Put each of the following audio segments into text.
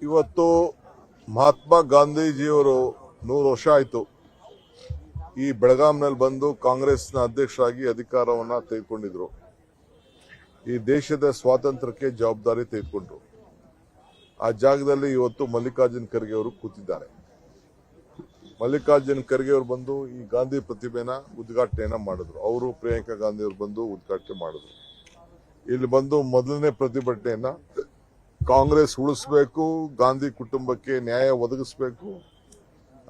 ಇವತ್ತು ಮಹಾತ್ಮ ಗಾಂಧೀಜಿಯವರು 100 ವರ್ಷ ಆಯಿತು ಈ ಬೆಳಗಾಂನಲ್ಲಿ ಬಂದು ಕಾಂಗ್ರೆಸ್ನ ಅಧ್ಯಕ್ಷರಾಗಿ ಅಧಿಕಾರವನ್ನ ತೆಗೆದುಕೊಂಡಿದ್ರು. ಈ ದೇಶದ ಸ್ವಾತಂತ್ರ್ಯಕ್ಕೆ ಜವಾಬ್ದಾರಿ ತೆಗೆದುಕೊಂಡ್ರು. ಆ ಜಾಗದಲ್ಲಿ ಇವತ್ತು ಮಲ್ಲಿಕಾರ್ಜುನ್ ಖರ್ಗೆ ಅವರು ಕೂತಿದ್ದಾರೆ. ಮಲ್ಲಿಕಾರ್ಜುನ್ ಖರ್ಗೆ ಅವರು ಬಂದು ಈ ಗಾಂಧಿ ಪ್ರತಿಮೆನ ಉದ್ಘಾಟನೆಯನ್ನ ಮಾಡಿದ್ರು. ಅವರು ಪ್ರಿಯಾಂಕಾ ಗಾಂಧಿ ಅವರು ಬಂದು ಉದ್ಘಾಟನೆ ಮಾಡಿದ್ರು. ಇಲ್ಲಿ ಬಂದು ಮೊದಲನೇ ಪ್ರತಿಭಟನೆಯನ್ನ ಕಾಂಗ್ರೆಸ್ ಉಳಿಸಬೇಕು, ಗಾಂಧಿ ಕುಟುಂಬಕ್ಕೆ ನ್ಯಾಯ ಒದಗಿಸಬೇಕು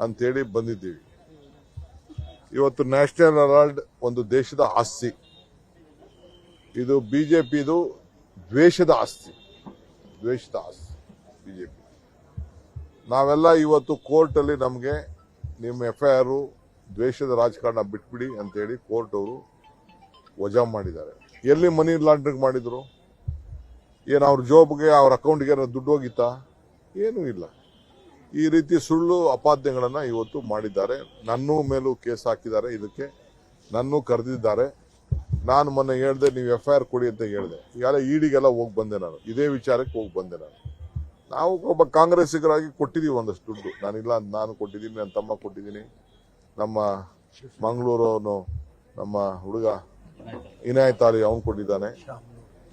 ಅಂತೇಳಿ ಬಂದಿದ್ದೀವಿ. ಇವತ್ತು ನ್ಯಾಷನಲ್ ಹೆರಾಲ್ಡ್ ಒಂದು ದೇಶದ ಆಸ್ತಿ, ಇದು ಬಿಜೆಪಿದು ದ್ವೇಷದ ಆಸ್ತಿ ಬಿಜೆಪಿ. ನಾವೆಲ್ಲ ಇವತ್ತು ಕೋರ್ಟ್ ಅಲ್ಲಿ ನಮಗೆ ನಿಮ್ಮ FIR ದ್ವೇಷದ ರಾಜಕಾರಣ ಬಿಟ್ಬಿಡಿ ಅಂತೇಳಿ ಕೋರ್ಟ್ ಅವರು ವಜಾ ಮಾಡಿದ್ದಾರೆ. ಎಲ್ಲಿ ಮನಿ ಲಾಂಡ್ರಿಂಗ್ ಮಾಡಿದ್ರು? ಏನು ಅವ್ರ ಜಾಬ್ಗೆ ಅವ್ರ ಅಕೌಂಟ್ಗೆ ದುಡ್ಡು ಹೋಗಿತ್ತಾ? ಏನೂ ಇಲ್ಲ. ಈ ರೀತಿ ಸುಳ್ಳು ಅಪಾದ್ಯಗಳನ್ನ ಇವತ್ತು ಮಾಡಿದ್ದಾರೆ. ನನ್ನ ಮೇಲೂ ಕೇಸ್ ಹಾಕಿದ್ದಾರೆ. ಇದಕ್ಕೆ ನನ್ನೂ ಕರೆದಿದ್ದಾರೆ. ನಾನು ಮೊನ್ನೆ ಹೇಳ್ದೆ ನೀವು FIR ಕೊಡಿ ಅಂತ ಹೇಳಿದೆ. ಈಗಾಗಲೇ ಇಡಿಗೆಲ್ಲ ಹೋಗಿ ಬಂದೆ. ನಾನು ಇದೇ ವಿಚಾರಕ್ಕೆ ಹೋಗಿ ಬಂದೆ. ನಾವು ಒಬ್ಬ ಕಾಂಗ್ರೆಸ್ಸಿಗರಾಗಿ ಕೊಟ್ಟಿದ್ದೀವಿ ಒಂದಷ್ಟು ದುಡ್ಡು. ನಾನಿಲ್ಲ, ನಾನು ಕೊಟ್ಟಿದ್ದೀನಿ, ನನ್ನ ತಮ್ಮ ಕೊಟ್ಟಿದ್ದೀನಿ, ನಮ್ಮ ಮಂಗಳೂರು ನಮ್ಮ ಹುಡುಗ ಇನಾಯತ್ ಅಲಿ ಅವನು ಕೊಟ್ಟಿದ್ದಾನೆ,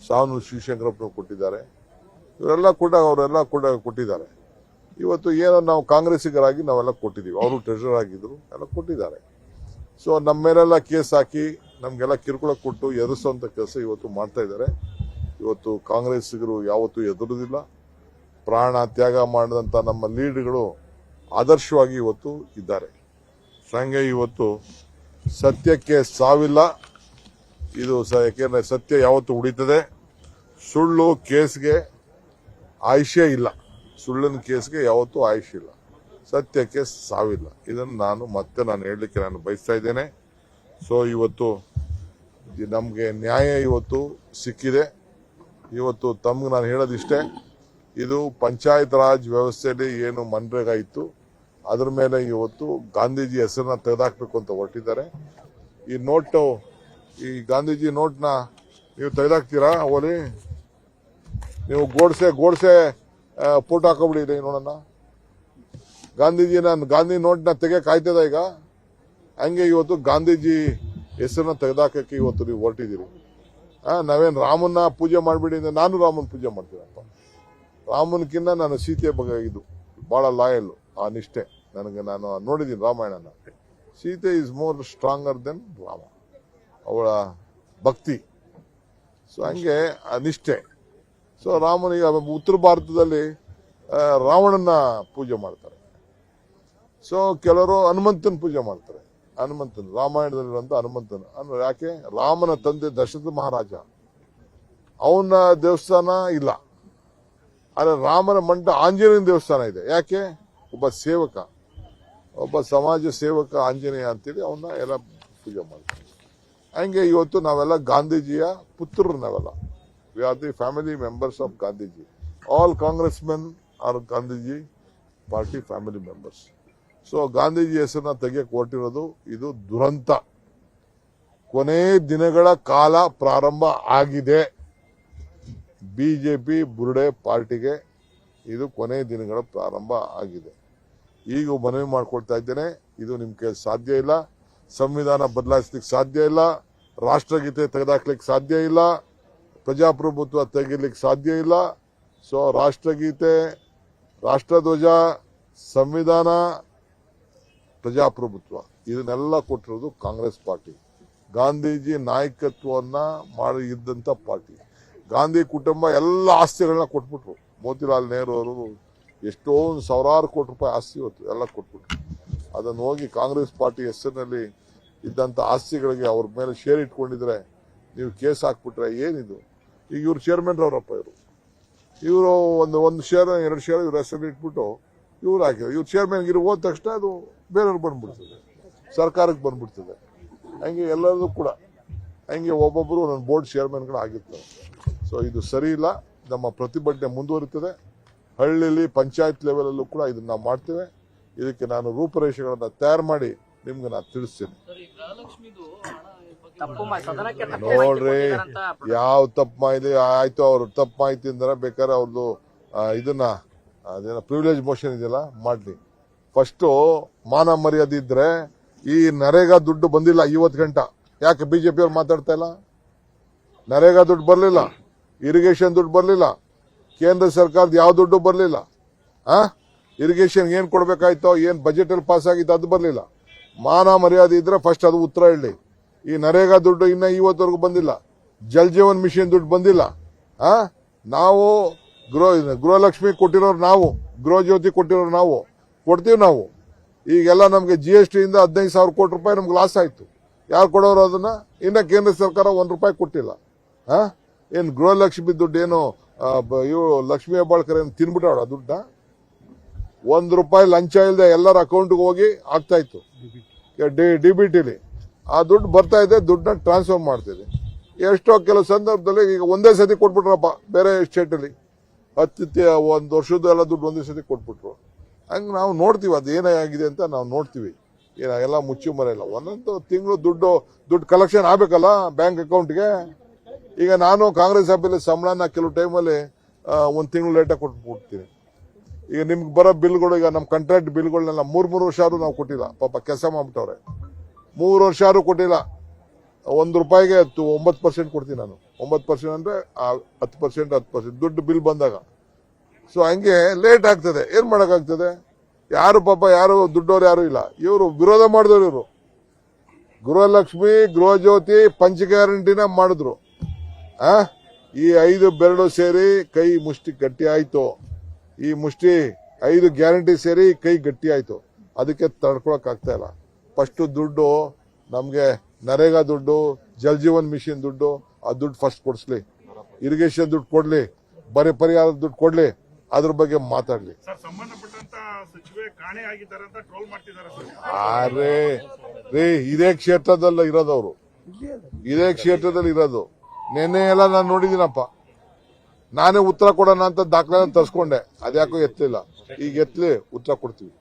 ಶಾನು ಶಿವಶಂಕರಪ್ಪನವ್ರು ಕೊಟ್ಟಿದ್ದಾರೆ. ಅವರೆಲ್ಲ ಕೂಡ ಕೊಟ್ಟಿದ್ದಾರೆ. ಇವತ್ತು ಏನೋ ನಾವು ಕಾಂಗ್ರೆಸ್ಸಿಗರಾಗಿ ನಾವೆಲ್ಲ ಕೊಟ್ಟಿದ್ದೀವಿ. ಅವರು ಟ್ರೆಷರರ್ ಆಗಿದ್ರು, ಎಲ್ಲ ಕೊಟ್ಟಿದ್ದಾರೆ. ಸೊ ನಮ್ಮ ಮೇಲೆಲ್ಲ ಕೇಸ್ ಹಾಕಿ ನಮಗೆಲ್ಲ ಕಿರುಕುಳ ಕೊಟ್ಟು ಎದುರಿಸುವಂತ ಕೆಲಸ ಇವತ್ತು ಮಾಡ್ತಾ ಇದ್ದಾರೆ. ಇವತ್ತು ಕಾಂಗ್ರೆಸ್ಸಿಗರು ಯಾವತ್ತೂ ಎದುರುದಿಲ್ಲ. ಪ್ರಾಣ ತ್ಯಾಗ ಮಾಡಿದಂತ ನಮ್ಮ ಲೀಡರ್ಗಳು ಆದರ್ಶವಾಗಿ ಇವತ್ತು ಇದ್ದಾರೆ. ಸಂಗೆ ಇವತ್ತು ಸತ್ಯಕ್ಕೆ ಸಾವಿಲ್ಲ. ಇದು ಯಾಕೆಂದ್ರೆ ಸತ್ಯ ಯಾವತ್ತು ಉಳಿತದೆ. ಸುಳ್ಳು ಕೇಸ್ಗೆ ಆಯುಷ್ಯ ಇಲ್ಲ. ಸುಳ್ಳಿನ ಕೇಸ್ಗೆ ಯಾವತ್ತೂ ಆಯುಷ್ಯ ಇಲ್ಲ. ಸತ್ಯಕ್ಕೆ ಸಾವಿಲ್ಲ. ಇದನ್ನು ನಾನು ಹೇಳಲಿಕ್ಕೆ ಬಯಸ್ತಾ ಇದ್ದೇನೆ. ಸೊ ಇವತ್ತು ನಮಗೆ ನ್ಯಾಯ ಇವತ್ತು ಸಿಕ್ಕಿದೆ. ಇವತ್ತು ತಮ್ಗೆ ನಾನು ಹೇಳೋದಿಷ್ಟೇ, ಇದು ಪಂಚಾಯತ್ ರಾಜ್ ವ್ಯವಸ್ಥೆಯಲ್ಲಿ ಏನು ಮನ್ರೇಗಾ ಇತ್ತು ಅದ್ರ ಮೇಲೆ ಇವತ್ತು ಗಾಂಧೀಜಿ ಹೆಸರನ್ನ ತೆಗೆದಾಕ್ಬೇಕು ಅಂತ ಹೊರಟಿದ್ದಾರೆ. ಈ ಗಾಂಧೀಜಿ ನೋಟ್ನ ನೀವು ತೆಗೆದಾಕ್ತೀರಾ? ಓಲಿ ನೀವು ಗೋಡ್ಸೆ ಫೋಟೋ ಹಾಕೋಬಿಡಿ ನೋಡೋಣ. ಗಾಂಧಿ ನೋಟ್ನ ತೆಗೆಯಕ್ಕೆ ಆಯ್ತದ ಈಗ? ಹಂಗೆ ಇವತ್ತು ಗಾಂಧೀಜಿ ಹೆಸರನ್ನ ತೆಗೆದಾಕಕ್ಕೆ ಇವತ್ತು ನೀವು ಹೊರಟಿದ್ದೀರಿ. ನಾವೇನು ರಾಮನ್ನ ಪೂಜೆ ಮಾಡ್ಬಿಡಿ ಅಂದ್ರೆ ನಾನು ರಾಮನ ಪೂಜೆ ಮಾಡ್ತೀನಪ್ಪ. ರಾಮನ್ಕಿನ್ನ ನಾನು ಸೀತೆ ಬಗ್ಗೆ ಇದು ಬಹಳ ಲಾಯಲ್, ಆ ನಿಷ್ಠೆ ನನಗೆ. ನಾನು ನೋಡಿದ್ದೀನಿ ರಾಮಾಯಣನ. Sita is more stronger than Rama, ಅವಳ ಭಕ್ತಿ. ಸೊ ಹಂಗೆ ಆ ನಿಷ್ಠೆ. ಸೊ ರಾಮನಿಗೆ ಉತ್ತರ ಭಾರತದಲ್ಲಿ ರಾವಣನ ಪೂಜೆ ಮಾಡ್ತಾರೆ. ಸೊ ಕೆಲವರು ಹನುಮಂತನ ಪೂಜೆ ಮಾಡ್ತಾರೆ. ರಾಮಾಯಣದಲ್ಲಿರುವಂತ ಹನುಮಂತನ ಯಾಕೆ? ರಾಮನ ತಂದೆ ದಶರಥ ಮಹಾರಾಜ, ಅವನ ದೇವಸ್ಥಾನ ಇಲ್ಲ. ಆದ್ರೆ ರಾಮನ ಮಂಟ ಆಂಜನೇಯನ ದೇವಸ್ಥಾನ ಇದೆ. ಯಾಕೆ? ಒಬ್ಬ ಸೇವಕ, ಒಬ್ಬ ಸಮಾಜ ಸೇವಕ ಆಂಜನೇಯ ಅಂತೇಳಿ ಅವನ್ನ ಎಲ್ಲ ಪೂಜೆ ಮಾಡ್ತಾರೆ. ಹಂಗೆ ಇವತ್ತು ನಾವೆಲ್ಲ ಗಾಂಧೀಜಿಯ ಪುತ್ರರು. ನಾವೆಲ್ಲ we are the family members of Gandhiji. All Congress men R Gandhiji party family members. So Gandhiji ಹೆಸರನ್ನ ತೆಗೆಯಕ್ಕೆ ಹೊರಟಿರೋದು ಇದು ದುರಂತ. ಕೊನೆ ದಿನಗಳ ಕಾಲ ಪ್ರಾರಂಭ ಆಗಿದೆ. ಬಿಜೆಪಿ ಬುರುಡೆ ಪಾರ್ಟಿಗೆ ಇದು ಕೊನೆ ದಿನಗಳ ಪ್ರಾರಂಭ ಆಗಿದೆ. ಈಗ ಮನವಿ ಮಾಡ್ಕೊಳ್ತಾ ಇದ್ದೇನೆ, ಇದು ನಿಮ್ ಕೈಲಿ ಸಾಧ್ಯ ಇಲ್ಲ. ಸಂವಿಧಾನ ಬದಲಾಯಿಸ್ಲಿಕ್ಕೆ ಸಾಧ್ಯ ಇಲ್ಲ. ರಾಷ್ಟ್ರಗೀತೆ ತೆಗೆದಾಕ್ಲಿಕ್ಕೆ ಸಾಧ್ಯ ಇಲ್ಲ. ಪ್ರಜಾಪ್ರಭುತ್ವ ತೆಗಿಲಿಕ್ಕೆ ಸಾಧ್ಯ ಇಲ್ಲ. ಸೊ ರಾಷ್ಟ್ರಗೀತೆ, ರಾಷ್ಟ್ರಧ್ವಜ, ಸಂವಿಧಾನ, ಪ್ರಜಾಪ್ರಭುತ್ವ ಇದನ್ನೆಲ್ಲ ಕೊಟ್ಟಿರೋದು ಕಾಂಗ್ರೆಸ್ ಪಾರ್ಟಿ. ಗಾಂಧೀಜಿ ನಾಯಕತ್ವವನ್ನ ಮಾಡಿ ಇದ್ದಂತ ಪಾರ್ಟಿ. ಗಾಂಧಿ ಕುಟುಂಬ ಎಲ್ಲ ಆಸ್ತಿಗಳನ್ನ ಕೊಟ್ಬಿಟ್ರು. ಮೋತಿಲಾಲ್ ನೆಹರು ಅವರು ಎಷ್ಟೋ ಸಾವಿರಾರು ಕೋಟಿ ರೂಪಾಯಿ ಆಸ್ತಿ ಇವತ್ತು ಎಲ್ಲ ಕೊಟ್ಬಿಟ್ರು. ಅದನ್ನು ಹೋಗಿ ಕಾಂಗ್ರೆಸ್ ಪಾರ್ಟಿ ಹೆಸರಿನಲ್ಲಿ ಇದ್ದಂತ ಆಸ್ತಿಗಳಿಗೆ ಅವ್ರ ಮೇಲೆ ಶೇರ್ ಇಟ್ಕೊಂಡಿದ್ರೆ ನೀವು ಕೇಸ್ ಹಾಕ್ಬಿಟ್ರೆ ಏನಿದು? ಈಗ ಇವ್ರು ಚೇರ್ಮನ್ ಅವರಪ್ಪ, ಇವರು ಒಂದು ಶೇರ್ 2 ಶೇರ್ ಇವ್ರ ಹೆಸರಲ್ಲಿ ಇಟ್ಬಿಟ್ಟು ಇವ್ರು ಹಾಕಿದ್ರು. ಇವ್ರು ಚೇರ್ಮನ್ ಹೋದ ತಕ್ಷಣ ಅದು ಬೇರೆಯವ್ರಿಗೆ ಬಂದ್ಬಿಡ್ತದೆ, ಸರ್ಕಾರಕ್ಕೆ ಬಂದ್ಬಿಡ್ತದೆ. ಹಂಗೆ ಎಲ್ಲರದು ಕೂಡ ಹಂಗೆ ಒಬ್ಬೊಬ್ಬರು ನನ್ನ ಬೋರ್ಡ್ ಚೇರ್ಮನ್ಗಳು ಆಗಿರ್ತಾರೆ. ಸೊ ಇದು ಸರಿ ಇಲ್ಲ. ನಮ್ಮ ಪ್ರತಿಭಟನೆ ಮುಂದುವರಿತದೆ. ಹಳ್ಳಿಲಿ ಪಂಚಾಯತ್ ಲೆವೆಲ್ ಅಲ್ಲೂ ಕೂಡ ಇದನ್ನ ನಾವು ಮಾಡ್ತೇವೆ. ಇದಕ್ಕೆ ನಾನು ರೂಪರೇಷೆಗಳನ್ನ ತಯಾರು ಮಾಡಿ ನಿಮ್ಗೆ ನಾನು ತಿಳಿಸ್ತೇನೆ. ನೋಡ್ರಿ, ಯಾವ ತಪ್ಪು ಮಾಹಿತಿ ಆಯ್ತು, ಅವ್ರು ತಪ್ಪು ಮಾಹಿತಿ ಅಂದ್ರೆ ಬೇಕಾದ್ರೆ ಅವ್ರದ್ದು ಇದನ್ನ ಅದೇನೋ ಪ್ರಿವಿಲೇಜ್ ಮೋಷನ್ ಇದೆಯಲ್ಲ ಮಾಡ್ಲಿ. ಫಸ್ಟು ಮಾನ ಮರ್ಯಾದೆ ಇದ್ರೆ ಈ ನರೇಗಾ ದುಡ್ಡು ಬಂದಿಲ್ಲ 50 ಗಂಟೆ. ಯಾಕೆ ಬಿಜೆಪಿ ಅವ್ರು ಮಾತಾಡ್ತಾ ಇಲ್ಲ? ನರೇಗಾ ದುಡ್ಡು ಬರಲಿಲ್ಲ, ಇರಿಗೇಷನ್ ದುಡ್ಡು ಬರಲಿಲ್ಲ, ಕೇಂದ್ರ ಸರ್ಕಾರದ ಯಾವ ದುಡ್ಡು ಬರಲಿಲ್ಲ. ಇರಿಗೇಷನ್ ಏನ್ ಕೊಡ್ಬೇಕಾಯ್ತೋ, ಏನ್ ಬಜೆಟ್ ಅಲ್ಲಿ ಪಾಸ್ ಆಗಿತ್ತು ಅದು ಬರಲಿಲ್ಲ. ಮಾನ ಮರ್ಯಾದೆ ಇದ್ರೆ ಫಸ್ಟ್ ಅದು ಉತ್ತರ ಹೇಳಿ. ಈ ನರೇಗಾ ದುಡ್ಡು ಇನ್ನ ಇವತ್ತವರೆಗೂ ಬಂದಿಲ್ಲ. ಜಲ್ ಜೀವನ್ ಮಿಷನ್ ದುಡ್ಡು ಬಂದಿಲ್ಲ. ನಾವು ಗೃಹಲಕ್ಷ್ಮಿ ಕೊಟ್ಟಿರೋರು ನಾವು, ಗೃಹ ಜ್ಯೋತಿ ಕೊಟ್ಟಿರೋರು ನಾವು, ಕೊಡ್ತೀವಿ ನಾವು. ಈಗೆಲ್ಲ ನಮಗೆ GST ಇಂದ 15,000 ಕೋಟಿ ರೂಪಾಯಿ ನಮ್ಗೆ ಲಾಸ್ ಆಯ್ತು. ಯಾರು ಕೊಡೋರು ಅದನ್ನ? ಇನ್ನ ಕೇಂದ್ರ ಸರ್ಕಾರ ₹1 ಕೊಟ್ಟಿಲ್ಲ. ಏನ್ ಗೃಹಲಕ್ಷ್ಮಿ ದುಡ್ಡು ಏನು ಇವು ಲಕ್ಷ್ಮೀ ಹೆಬ್ಬಾಳ್ಕರ್ ಏನು ತಿನ್ಬಿಟ್ಟಾಡ ದುಡ್ಡ? ₹1 ಲಂಚ ಇಲ್ಲದೆ ಎಲ್ಲರ ಅಕೌಂಟ್ಗೆ ಹೋಗಿ ಆಗ್ತಾ ಇತ್ತು DBTಲಿ. ಆ ದುಡ್ಡು ಬರ್ತಾ ಇದೆ, ದುಡ್ಡನ್ನ ಟ್ರಾನ್ಸ್ಫರ್ ಮಾಡ್ತಿದೆ. ಎಷ್ಟೋ ಕೆಲವು ಸಂದರ್ಭದಲ್ಲಿ ಈಗ ಒಂದೇ ಸತಿ ಕೊಟ್ಬಿಟ್ರಪ್ಪ ಬೇರೆ ಸ್ಟೇಟ್ ಅಲ್ಲಿ, 1 ವರ್ಷದ ಎಲ್ಲ ದುಡ್ಡು ಒಂದೇ ಸತಿ ಕೊಟ್ಬಿಟ್ರು. ಹಂಗೆ ನಾವು ನೋಡ್ತೀವಿ ಅದು ಏನಾಗಿದೆ ಅಂತ ನಾವು ನೋಡ್ತೀವಿ. ಎಲ್ಲ ಮುಚ್ಚು ಮರ ಇಲ್ಲ. ಒಂದೊಂದು ತಿಂಗಳು ದುಡ್ಡು ಕಲೆಕ್ಷನ್ ಆಗ್ಬೇಕಲ್ಲ ಬ್ಯಾಂಕ್ ಅಕೌಂಟ್ಗೆ. ಈಗ ನಾನು ಕಾಂಗ್ರೆಸ್ ಸಭೆಯಲ್ಲಿ ಸಂಬಳನ ಕೆಲವು ಟೈಮಲ್ಲಿ 1 ತಿಂಗಳು ಲೇಟಾಗಿ ಕೊಟ್ಬಿಡ್ತೀನಿ. ಈಗ ನಿಮ್ಗೆ ಬರೋ ಬಿಲ್ಗಳು, ಈಗ ನಮ್ಮ ಕಾಂಟ್ರಾಕ್ಟ್ ಬಿಲ್ಗಳನ್ನೆಲ್ಲ 3 ವರ್ಷ ಆದ್ರೂ ನಾವು ಕೊಟ್ಟಿಲ್ಲ. ಪಾಪ ಕೆಲಸ ಮಾಡ್ಬಿಟ್ಟವ್ರೆ. 3 ವರ್ಷ ಆದ್ರೂ ಕೊಟ್ಟಿಲ್ಲ. ₹1ಗೆ 9% ಕೊಡ್ತೀನಿ ನಾನು. 9% ಅಂದ್ರೆ 10% ದುಡ್ಡು ಬಿಲ್ ಬಂದಾಗ. ಸೊ ಹಂಗೆ ಲೇಟ್ ಆಗ್ತದೆ. ಏನ್ ಮಾಡಕ್ಕಾಗ್ತದೆ? ಯಾರು ಪಾಪ ಯಾರು ದುಡ್ಡವ್ರು ಯಾರು ಇಲ್ಲ. ಇವರು ವಿರೋಧ ಮಾಡಿದವರು ಇವರು. ಗೃಹಲಕ್ಷ್ಮಿ, ಗೃಹ ಜ್ಯೋತಿ, ಪಂಚ ಗ್ಯಾರಂಟಿನ ಮಾಡಿದ್ರು. ಈ 5 ಬೆರಳು ಸೇರಿ ಕೈ ಮುಷ್ಟಿ ಗಟ್ಟಿ ಆಯ್ತು. ಈ ಮುಷ್ಟಿ 5 ಗ್ಯಾರಂಟಿ ಸೇರಿ ಕೈ ಗಟ್ಟಿ ಆಯ್ತು. ಅದಕ್ಕೆ ತಡ್ಕೊಳಕ್ ಆಗ್ತಾ ಇಲ್ಲ. ಫಸ್ಟ್ ದುಡ್ಡು ನಮ್ಗೆ ನರೇಗಾ ದುಡ್ಡು, ಜಲ್ ಜೀವನ್ ಮಿಷನ್ ದುಡ್ಡು, ಆ ದುಡ್ಡು ಫಸ್ಟ್ ಕೊಡಿಸ್ಲಿ. ಇರಿಗೇಷನ್ ದುಡ್ಡು ಕೊಡ್ಲಿ, ಬರೀ ಪರಿಹಾರ ದುಡ್ಡು ಕೊಡ್ಲಿ, ಅದ್ರ ಬಗ್ಗೆ ಮಾತಾಡ್ಲಿ. ರೇ ಇದೇ ಕ್ಷೇತ್ರದಲ್ಲಿ ಇರೋದವ್ರು, ಇದೇ ಕ್ಷೇತ್ರದಲ್ಲಿ ಇರೋದು. ನೆನ್ನೆ ಎಲ್ಲ ನಾನು ನೋಡಿದ್ದೀನಪ್ಪ. ನಾನೇ ಉತ್ತರ ಕೊಡೋಣ ಅಂತ ದಾಖಲೆ ತರಿಸ್ಕೊಂಡೆ, ಅದ್ಯಾಕೋ ಎತ್ತಲಿಲ್ಲ. ಈಗ ಎತ್ತಲಿ, ಉತ್ತರ ಕೊಡ್ತೀವಿ.